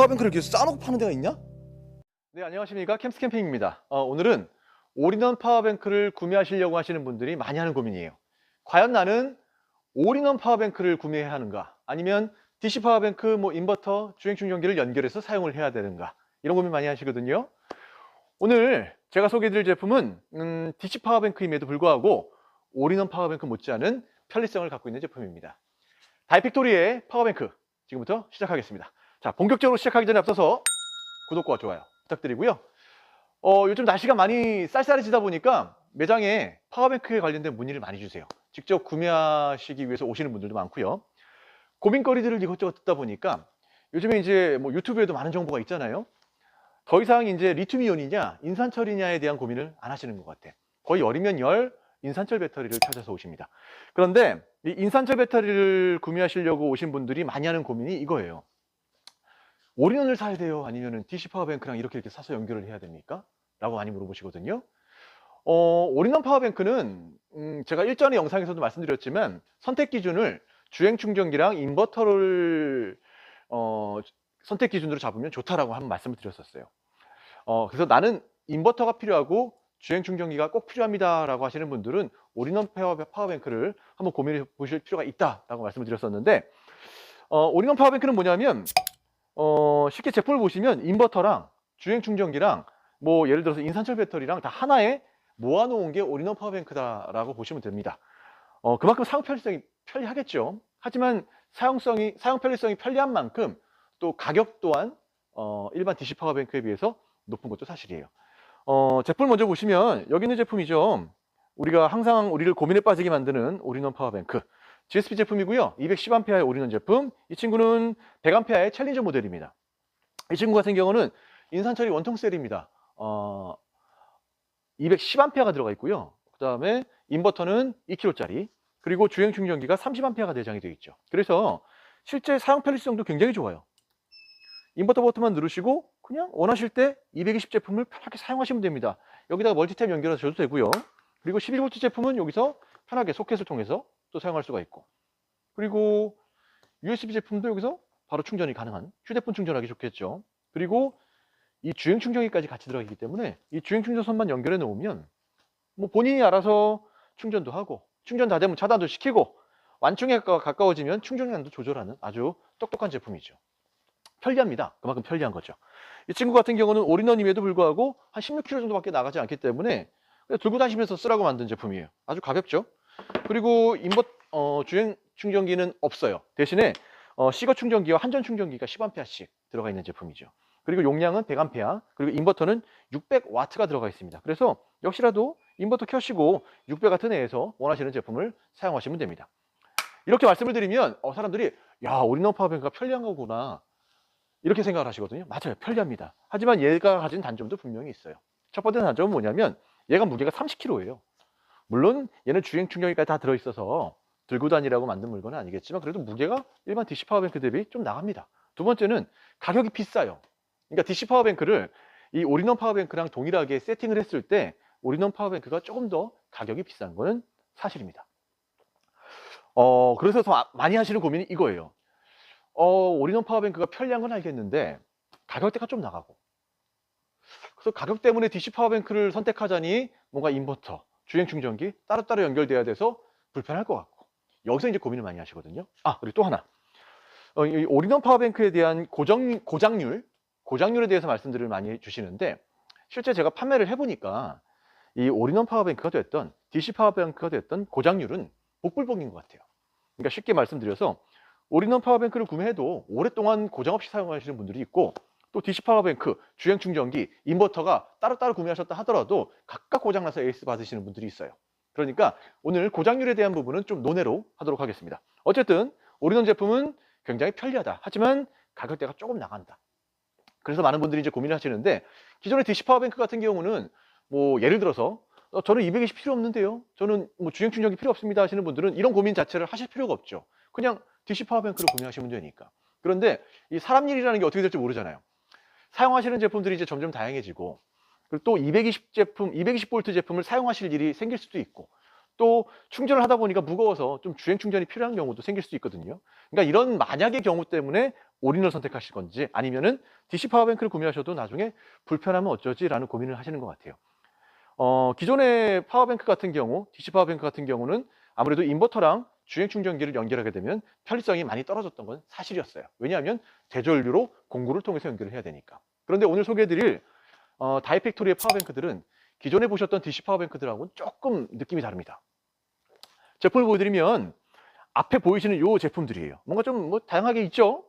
파워뱅크를 이렇게 싸놓고 파는 데가 있냐? 네, 안녕하십니까. 캠스 캠핑입니다. 오늘은 올인원 파워뱅크를 구매하시려고 하시는 분들이 많이 하는 고민이에요. 과연 나는 올인원 파워뱅크를 구매해야 하는가? 아니면 DC 파워뱅크, 인버터, 주행 충전기를 연결해서 사용을 해야 되는가? 이런 고민 많이 하시거든요. 오늘 제가 소개해드릴 제품은 DC 파워뱅크임에도 불구하고 올인원 파워뱅크 못지않은 편리성을 갖고 있는 제품입니다. 다이팩토리의 파워뱅크, 지금부터 시작하겠습니다. 자, 본격적으로 시작하기 전에 앞서서 구독과 좋아요 부탁드리고요. 요즘 날씨가 많이 쌀쌀해지다 보니까 매장에 파워뱅크에 관련된 문의를 많이 주세요. 직접 구매하시기 위해서 오시는 분들도 많고요. 고민거리들을 이것저것 듣다 보니까 요즘에 이제 유튜브에도 많은 정보가 있잖아요. 더 이상 이제 리튬이온이냐 인산철이냐에 대한 고민을 안 하시는 것 같아. 거의 열이면 열 인산철 배터리를 찾아서 오십니다. 그런데 이 인산철 배터리를 구매하시려고 오신 분들이 많이 하는 고민이 이거예요. 올인원을 사야 돼요? 아니면 DC 파워뱅크랑 이렇게 사서 연결을 해야 됩니까? 라고 많이 물어보시거든요. 올인원 파워뱅크는 제가 일전에 영상에서도 말씀드렸지만 선택 기준을 주행 충전기랑 인버터를 선택 기준으로 잡으면 좋다라고 한번 말씀을 드렸었어요. 그래서 나는 인버터가 필요하고 주행 충전기가 꼭 필요합니다 라고 하시는 분들은 올인원 파워뱅크를 한번 고민해 보실 필요가 있다라고 말씀을 드렸었는데, 올인원 파워뱅크는 뭐냐면 쉽게 제품을 보시면 인버터랑 주행 충전기랑 예를 들어서 인산철 배터리랑 다 하나에 모아놓은 게 올인원 파워뱅크다라고 보시면 됩니다. 그만큼 사용 편리성이 편리하겠죠. 하지만 사용 편리성이 편리한 만큼 또 가격 또한 일반 DC 파워뱅크에 비해서 높은 것도 사실이에요. 제품을 먼저 보시면 여기 있는 제품이죠. 우리가 항상 우리를 고민에 빠지게 만드는 올인원 파워뱅크, GSP 제품이고요. 210A의 올인원 제품. 이 친구는 100A의 챌린저 모델입니다. 이 친구 같은 경우는 인산철이 원통셀입니다. 210A가 들어가 있고요. 그 다음에 인버터는 2kW짜리, 그리고 주행 충전기가 30A가 내장이 되어 있죠. 그래서 실제 사용 편리성도 굉장히 좋아요. 인버터 버튼만 누르시고 그냥 원하실 때 220 제품을 편하게 사용하시면 됩니다. 여기다가 멀티탭 연결해서 줘도 되고요. 그리고 11V 제품은 여기서 편하게 소켓을 통해서 또 사용할 수가 있고, 그리고 USB 제품도 여기서 바로 충전이 가능한, 휴대폰 충전하기 좋겠죠. 그리고 이 주행 충전기까지 같이 들어가 있기 때문에 이 주행 충전선만 연결해 놓으면 본인이 알아서 충전도 하고, 충전 다 되면 차단도 시키고, 완충에 가까워지면 충전량도 조절하는 아주 똑똑한 제품이죠. 편리합니다. 그만큼 편리한 거죠. 이 친구 같은 경우는 올인원임에도 불구하고 한 16kg 정도밖에 나가지 않기 때문에 그냥 들고 다니면서 쓰라고 만든 제품이에요. 아주 가볍죠. 그리고 주행 충전기는 없어요. 대신에 시거 충전기와 한전 충전기가 10A씩 들어가 있는 제품이죠. 그리고 용량은 100A, 그리고 인버터는 600W가 들어가 있습니다. 그래서 역시라도 인버터 켜시고 600W 내에서 원하시는 제품을 사용하시면 됩니다. 이렇게 말씀을 드리면 사람들이 야, 올인원 파워뱅크가 편리한 거구나 이렇게 생각을 하시거든요. 맞아요, 편리합니다. 하지만 얘가 가진 단점도 분명히 있어요. 첫 번째 단점은 뭐냐면 얘가 무게가 30kg예요. 물론 얘는 주행 충전기까지 다 들어있어서 들고 다니라고 만든 물건은 아니겠지만 그래도 무게가 일반 DC 파워뱅크 대비 좀 나갑니다. 두 번째는 가격이 비싸요. 그러니까 DC 파워뱅크를 이 올인원 파워뱅크랑 동일하게 세팅을 했을 때 올인원 파워뱅크가 조금 더 가격이 비싼 거는 사실입니다. 그래서 더 많이 하시는 고민이 이거예요. 올인원 파워뱅크가 편리한 건 알겠는데 가격대가 좀 나가고, 그래서 가격 때문에 DC 파워뱅크를 선택하자니 뭔가 인버터, 주행 충전기 따로따로 연결돼야 돼서 불편할 것 같고, 여기서 이제 고민을 많이 하시거든요. 그리고 또 하나, 이 올인원 파워뱅크에 대한 고장률에 대해서 말씀들을 많이 주시는데, 실제 제가 판매를 해보니까 이 올인원 파워뱅크가 됐던 DC 파워뱅크가 됐던 고장률은 복불복인 것 같아요. 그러니까 쉽게 말씀드려서 올인원 파워뱅크를 구매해도 오랫동안 고장 없이 사용하시는 분들이 있고, 또 DC 파워뱅크, 주행 충전기, 인버터가 따로따로 구매하셨다 하더라도 각각 고장나서 에이스 받으시는 분들이 있어요. 그러니까 오늘 고장률에 대한 부분은 좀 논외로 하도록 하겠습니다. 어쨌든 올인원 제품은 굉장히 편리하다. 하지만 가격대가 조금 나간다. 그래서 많은 분들이 이제 고민을 하시는데, 기존의 DC 파워뱅크 같은 경우는 예를 들어서 저는 220 필요 없는데요, 저는 주행 충전기 필요 없습니다 하시는 분들은 이런 고민 자체를 하실 필요가 없죠. 그냥 DC 파워뱅크를 구매하시면 되니까. 그런데 이 사람 일이라는 게 어떻게 될지 모르잖아요. 사용하시는 제품들이 이제 점점 다양해지고, 그리고 또 220V 제품을 사용하실 일이 생길 수도 있고, 또 충전을 하다 보니까 무거워서 좀 주행 충전이 필요한 경우도 생길 수 있거든요. 그러니까 이런 만약의 경우 때문에 올인을 선택하실 건지 아니면은 DC 파워뱅크를 구매하셔도 나중에 불편하면 어쩌지라는 고민을 하시는 것 같아요. 기존의 파워뱅크 같은 경우, DC 파워뱅크 같은 경우는 아무래도 인버터랑 주행 충전기를 연결하게 되면 편리성이 많이 떨어졌던 건 사실이었어요. 왜냐하면 대전류로 공구를 통해서 연결을 해야 되니까. 그런데 오늘 소개해드릴 다이팩토리의 파워뱅크들은 기존에 보셨던 DC 파워뱅크들하고는 조금 느낌이 다릅니다. 제품을 보여드리면 앞에 보이시는 이 제품들이에요. 뭔가 좀 뭐 다양하게 있죠?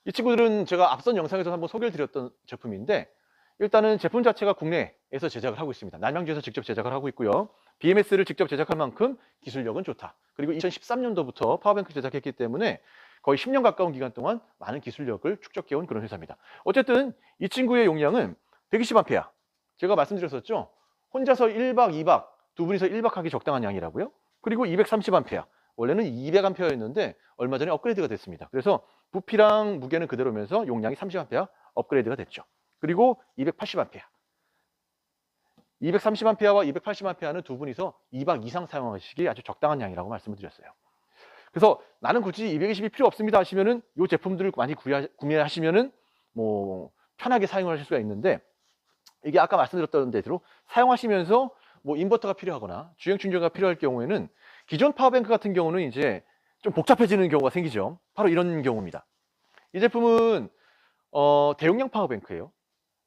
이 친구들은 제가 앞선 영상에서 한번 소개를 드렸던 제품인데 일단은 제품 자체가 국내에서 제작을 하고 있습니다. 남양주에서 직접 제작을 하고 있고요. BMS를 직접 제작할 만큼 기술력은 좋다. 그리고 2013년도부터 파워뱅크 제작했기 때문에 거의 10년 가까운 기간 동안 많은 기술력을 축적해온 그런 회사입니다. 어쨌든 이 친구의 용량은 120A. 제가 말씀드렸었죠. 혼자서 1박, 2박, 두 분이서 1박 하기 적당한 양이라고요. 그리고 230A. 원래는 200A였는데 얼마 전에 업그레이드가 됐습니다. 그래서 부피랑 무게는 그대로면서 용량이 30A 업그레이드가 됐죠. 그리고 280A. 230A와 280A는 두 분이서 2박 이상 사용하시기 아주 적당한 양이라고 말씀을 드렸어요. 그래서 나는 굳이 220이 필요 없습니다 하시면은 이 제품들을 많이 구매하시면은 뭐 편하게 사용을 하실 수가 있는데 이게 아까 말씀드렸던 대로 사용하시면서 뭐 인버터가 필요하거나 주행 충전기가 필요할 경우에는 기존 파워뱅크 같은 경우는 이제 좀 복잡해지는 경우가 생기죠. 바로 이런 경우입니다. 이 제품은 대용량 파워뱅크예요.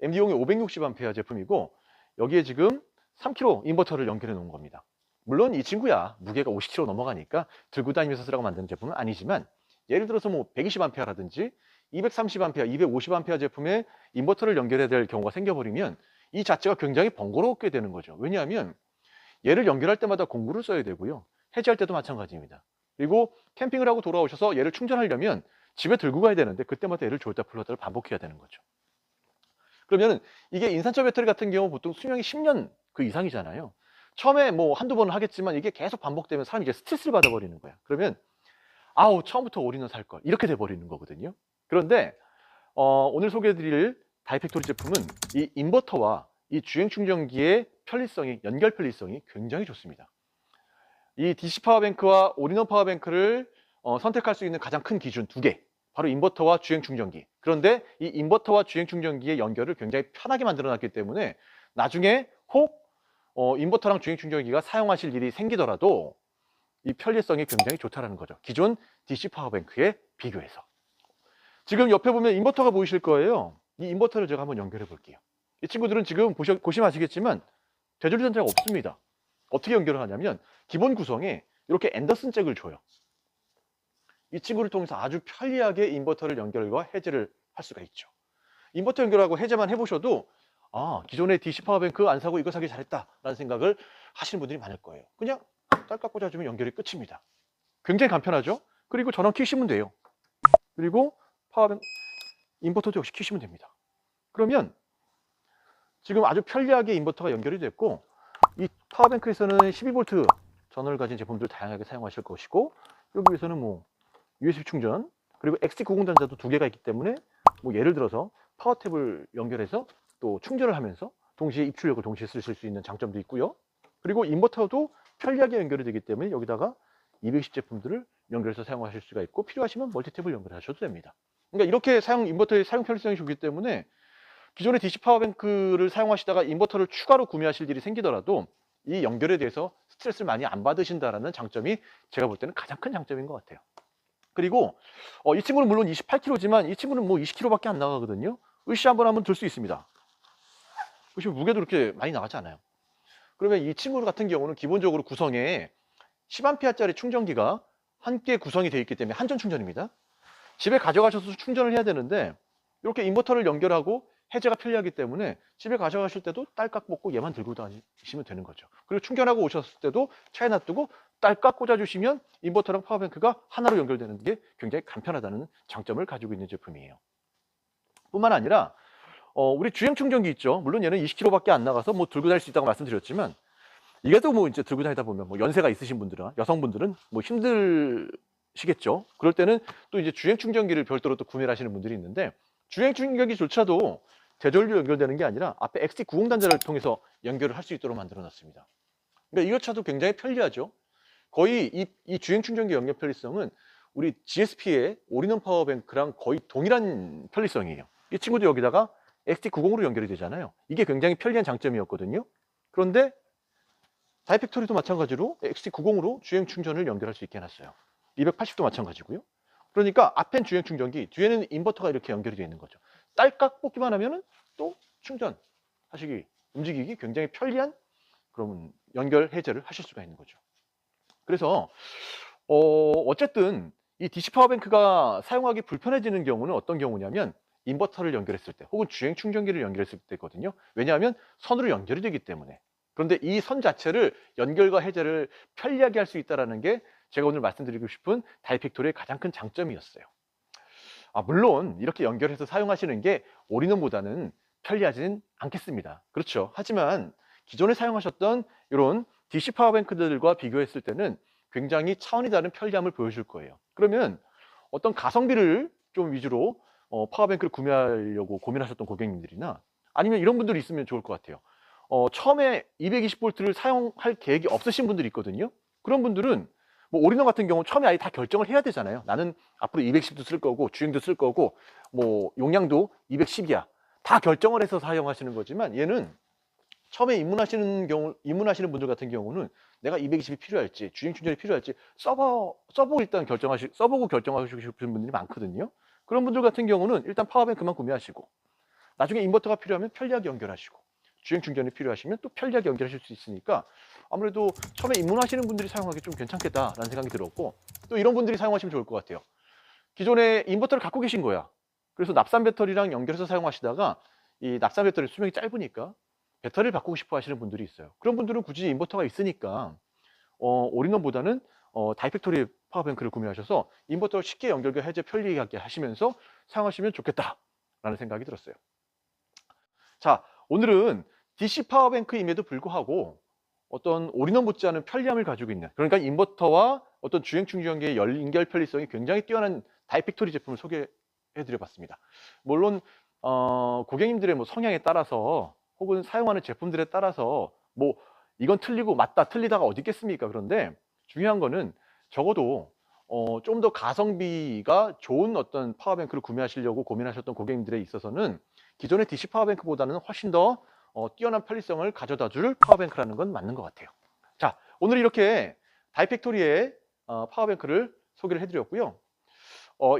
MD용이 560A 제품이고 여기에 지금 3kg 인버터를 연결해 놓은 겁니다. 물론 이 친구야 무게가 50kg 넘어가니까 들고 다니면서 쓰라고 만드는 제품은 아니지만 예를 들어서 뭐 120A라든지 230A, 250A 제품에 인버터를 연결해야 될 경우가 생겨버리면 이 자체가 굉장히 번거롭게 되는 거죠. 왜냐하면 얘를 연결할 때마다 공구를 써야 되고요. 해지할 때도 마찬가지입니다. 그리고 캠핑을 하고 돌아오셔서 얘를 충전하려면 집에 들고 가야 되는데 그때마다 얘를 조였다 풀었다를 반복해야 되는 거죠. 그러면 이게 인산철 배터리 같은 경우 보통 수명이 10년 그 이상이잖아요. 처음에 뭐 한두 번은 하겠지만 이게 계속 반복되면 사람이 이제 스트레스를 받아버리는 거야. 그러면 아우 처음부터 올인원 살 걸 이렇게 돼버리는 거거든요. 그런데 오늘 소개해드릴 다이팩토리 제품은 이 인버터와 이 주행 충전기의 편리성이 연결 편리성이 굉장히 좋습니다. 이 DC 파워뱅크와 올인원 파워뱅크를 선택할 수 있는 가장 큰 기준 두 개. 바로 인버터와 주행 충전기. 그런데 이 인버터와 주행 충전기의 연결을 굉장히 편하게 만들어 놨기 때문에 나중에 혹 인버터랑 주행 충전기가 사용하실 일이 생기더라도 이 편리성이 굉장히 좋다는 거죠. 기존 DC 파워뱅크에 비교해서. 지금 옆에 보면 인버터가 보이실 거예요. 이 인버터를 제가 한번 연결해 볼게요. 이 친구들은 지금 보시면 아시겠지만 대전류 단자가 없습니다. 어떻게 연결을 하냐면 기본 구성에 이렇게 앤더슨 잭을 줘요. 이 친구를 통해서 아주 편리하게 인버터를 연결과 해제를 할 수가 있죠. 인버터 연결하고 해제만 해보셔도 기존의 DC 파워뱅크 안 사고 이거 사기 잘했다라는 생각을 하시는 분들이 많을 거예요. 그냥 딸깍 꽂아주면 연결이 끝입니다. 굉장히 간편하죠? 그리고 전원 켜시면 돼요. 그리고 파워뱅크 인버터도 역시 켜시면 됩니다. 그러면 지금 아주 편리하게 인버터가 연결이 됐고 이 파워뱅크에서는 12V 전원을 가진 제품들을 다양하게 사용하실 것이고 여기에서는 뭐 USB 충전 그리고 XT90 단자도 두 개가 있기 때문에 뭐 예를 들어서 파워탭을 연결해서 또 충전을 하면서 동시에 입출력을 동시에 쓰실 수 있는 장점도 있고요. 그리고 인버터도 편리하게 연결이 되기 때문에 여기다가 220 제품들을 연결해서 사용하실 수가 있고 필요하시면 멀티탭을 연결하셔도 됩니다. 그러니까 이렇게 인버터의 사용 편리성이 좋기 때문에 기존의 DC 파워뱅크를 사용하시다가 인버터를 추가로 구매하실 일이 생기더라도 이 연결에 대해서 스트레스를 많이 안 받으신다는 장점이 제가 볼 때는 가장 큰 장점인 것 같아요. 그리고 이 친구는 물론 28kg지만 이 친구는 뭐 20kg밖에 안 나가거든요. 으쌰 한번 들 수 있습니다. 보시면 무게도 그렇게 많이 나가지 않아요. 그러면 이 친구 같은 경우는 기본적으로 구성에 10A짜리 충전기가 함께 구성이 되어 있기 때문에 한전 충전입니다. 집에 가져가셔서 충전을 해야 되는데 이렇게 인버터를 연결하고 해제가 편리하기 때문에 집에 가져가실 때도 딸깍 뽑고 얘만 들고 다니시면 되는 거죠. 그리고 충전하고 오셨을 때도 차에 놔두고 딸깍 꽂아주시면 인버터랑 파워뱅크가 하나로 연결되는 게 굉장히 간편하다는 장점을 가지고 있는 제품이에요. 뿐만 아니라 우리 주행 충전기 있죠. 물론 얘는 20kg밖에 안 나가서 뭐 들고 다닐 수 있다고 말씀드렸지만 이게 또 뭐 이제 들고 다니다 보면 뭐 연세가 있으신 분들은 여성분들은 뭐 힘드시겠죠. 그럴 때는 또 이제 주행 충전기를 별도로 또 구매를 하시는 분들이 있는데 주행 충전기조차도 대전류 연결되는 게 아니라 앞에 XT90 단자를 통해서 연결을 할 수 있도록 만들어 놨습니다. 그러니까 이것차도 굉장히 편리하죠. 거의 이 주행 충전기 연결 편리성은 우리 GSP의 올인원 파워뱅크랑 거의 동일한 편리성이에요. 이 친구도 여기다가 XT90으로 연결이 되잖아요. 이게 굉장히 편리한 장점이었거든요. 그런데 다이팩토리도 마찬가지로 XT90으로 주행 충전을 연결할 수 있게 해놨어요. 280도 마찬가지고요. 그러니까 앞엔 주행 충전기, 뒤에는 인버터가 이렇게 연결이 되어 있는 거죠. 딸깍 뽑기만 하면은 또 충전하시기, 움직이기 굉장히 편리한 그런 연결 해제를 하실 수가 있는 거죠. 그래서 어쨌든 이 DC 파워뱅크가 사용하기 불편해지는 경우는 어떤 경우냐면 인버터를 연결했을 때 혹은 주행 충전기를 연결했을 때거든요. 왜냐하면 선으로 연결이 되기 때문에. 그런데 이 선 자체를 연결과 해제를 편리하게 할 수 있다는 게 제가 오늘 말씀드리고 싶은 다이팩토리의 가장 큰 장점이었어요. 물론 이렇게 연결해서 사용하시는 게 올인원보다는 편리하지는 않겠습니다. 그렇죠. 하지만 기존에 사용하셨던 이런 DC 파워뱅크들과 비교했을 때는 굉장히 차원이 다른 편리함을 보여줄 거예요. 그러면 어떤 가성비를 좀 위주로 파워뱅크를 구매하려고 고민하셨던 고객님들이나 아니면 이런 분들이 있으면 좋을 것 같아요. 처음에 220V를 사용할 계획이 없으신 분들이 있거든요. 그런 분들은 뭐 올인원 같은 경우 처음에 아예 다 결정을 해야 되잖아요. 나는 앞으로 210도 쓸 거고 주행도 쓸 거고 뭐 용량도 210이야. 다 결정을 해서 사용하시는 거지만 얘는 처음에 입문하시는 분들 같은 경우는 내가 220이 필요할지 주행 충전이 필요할지 써보고 결정하시고 싶은 분들이 많거든요. 그런 분들 같은 경우는 일단 파워뱅크만 구매하시고 나중에 인버터가 필요하면 편리하게 연결하시고 주행 충전이 필요하시면 또 편리하게 연결하실 수 있으니까 아무래도 처음에 입문하시는 분들이 사용하기 좀 괜찮겠다라는 생각이 들었고, 또 이런 분들이 사용하시면 좋을 것 같아요. 기존에 인버터를 갖고 계신 거야. 그래서 납산 배터리랑 연결해서 사용하시다가 이 납산 배터리 수명이 짧으니까 배터리를 바꾸고 싶어 하시는 분들이 있어요. 그런 분들은 굳이 인버터가 있으니까 올인원보다는 다이팩토리 파워뱅크를 구매하셔서 인버터를 쉽게 연결과 해제 편리하게 하시면서 사용하시면 좋겠다라는 생각이 들었어요. 자, 오늘은 DC 파워뱅크임에도 불구하고 어떤 올인원 못지않은 편리함을 가지고 있는, 그러니까 인버터와 어떤 주행 충전기의 연결 편리성이 굉장히 뛰어난 다이팩토리 제품을 소개해 드려 봤습니다. 물론 고객님들의 뭐 성향에 따라서 혹은 사용하는 제품들에 따라서 뭐 이건 틀리고 맞다 틀리다가 어디 있겠습니까? 그런데 중요한 거는 적어도 좀 더 가성비가 좋은 어떤 파워뱅크를 구매하시려고 고민하셨던 고객님들에 있어서는 기존의 DC 파워뱅크보다는 훨씬 더 뛰어난 편리성을 가져다 줄 파워뱅크라는 건 맞는 것 같아요. 자, 오늘 이렇게 다이팩토리의 파워뱅크를 소개를 해드렸고요.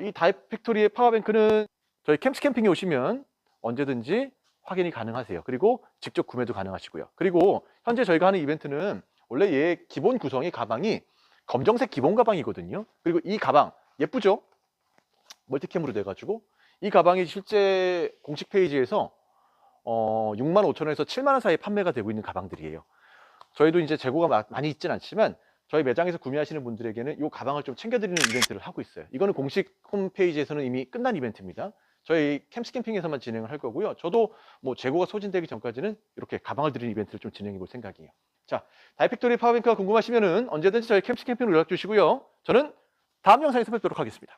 이 다이팩토리의 파워뱅크는 저희 캠스캠핑에 오시면 언제든지 확인이 가능하세요. 그리고 직접 구매도 가능하시고요. 그리고 현재 저희가 하는 이벤트는 원래 얘 기본 구성이 가방이 검정색 기본 가방이거든요. 그리고 이 가방 예쁘죠? 멀티캠으로 돼가지고 이 가방이 실제 공식 페이지에서 65,000원에서 70,000원 사이에 판매가 되고 있는 가방들이에요. 저희도 이제 재고가 많이 있진 않지만 저희 매장에서 구매하시는 분들에게는 이 가방을 좀 챙겨드리는 이벤트를 하고 있어요. 이거는 공식 홈페이지에서는 이미 끝난 이벤트입니다. 저희 캠스캠핑에서만 진행을 할 거고요. 저도 뭐 재고가 소진되기 전까지는 이렇게 가방을 드리는 이벤트를 좀 진행해 볼 생각이에요. 자, 다이팩토리 파워뱅크가 궁금하시면은 언제든지 저희 캠스캠핑으로 연락 주시고요. 저는 다음 영상에서 뵙도록 하겠습니다.